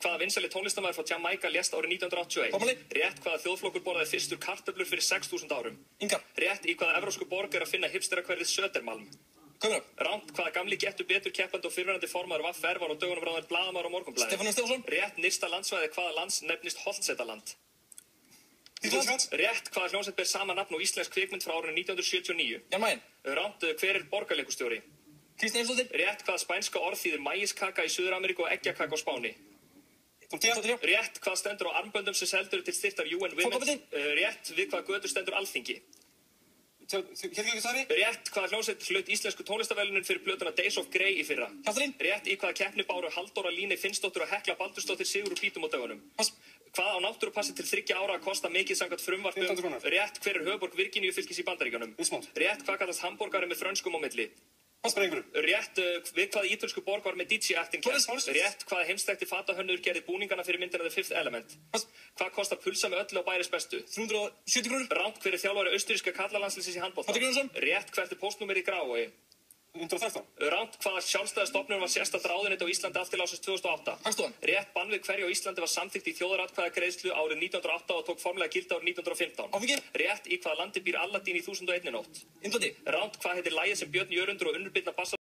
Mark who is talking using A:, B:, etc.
A: hvaða vinsæli tónlistarmaður frá Jamaica lést árið 1981.
B: Formali.
A: Rétt hvaða þjóðflokkur borðaði fyrstur kartöflur fyrir 6.000 árum.
B: Ingar.
A: Rétt í hvaða evrópsku borg að finna hipsterahverfið Södermalm.
B: Kaupir.
A: Ránt hvaða gamli Gettu betur keppandi og fyrrverandi formaður VFR var á dögunum ráðinn blaðamaður á Morgunblaðinu.
B: Stefán Stefánsson.
A: Rétt nyrsta landsvæði hvaða lands nefnist Holtsetaland.
B: Þýskaland.
A: Rétt hvaða hljómsveit ber sama nafn og íslensk kvikmynd frá árinu 1979.
B: Jan Mayen.
A: Ránt hver borgarleikustjóri.
B: Kristján Einsdóttir.
A: Rétt hvaða spænska orð þýðir mæiskaka í Suður-Ameríku og eggjakaka á Spáni. Rétt hvað stendur á armböndum sem seldur til styrktar UN Women. Rétt við hvað götur stendur Alþingi. Rétt hvaða hljómsveit hlaut íslensku tónlistarverðlaunin fyrir plötuna Days of Grey í fyrra.
B: Hjaltalín.
A: Rétt í hvaða keppni báru Halldóra Líney Finnsdóttir og Hekla Baldursdóttir sigur úr bítum á dögunum. Hvað á náttúrupassi til 3 ára að kosta mikið samkvæmt frumvarpi? Rétt hver höfuðborg Virginíu fylkis í Bandaríkjunum. Rétt hvað kallast hambúrgari með frönskum á milli? Rétt við hvaða ítölsku borg var með DJ Acting Camp? Rétt hvaða heimsþekkti fatahönnur gerði búningana fyrir myndina The Fifth Element? Hvað kostar pulsa með öllu á bæris bestu?
B: 370 krónur.
A: Ránt hver þjálfari austuríska karlalandsliðsins í handbolta? Rétt hvert póstnúmerið í Grafarvogi?
B: 113.
A: Ránt hvaða sjálfstæða stofnun var sérstakt ráðuneyti á Íslandi allt til ársins 2008?
B: Hagstofan.
A: Rétt bann við hverju á Íslandi var samþykkt í þjóðaratkvæðagreiðslu árið 1908 og tók formlega gildi árið 1915.
B: Áfengi.
A: Rétt í hvaða landi býr Aladdin í 1001 nótt?
B: Indlandi.
A: Ránt hvað heitir lagið sem Björn Jörundur og Unnur Birna Bassa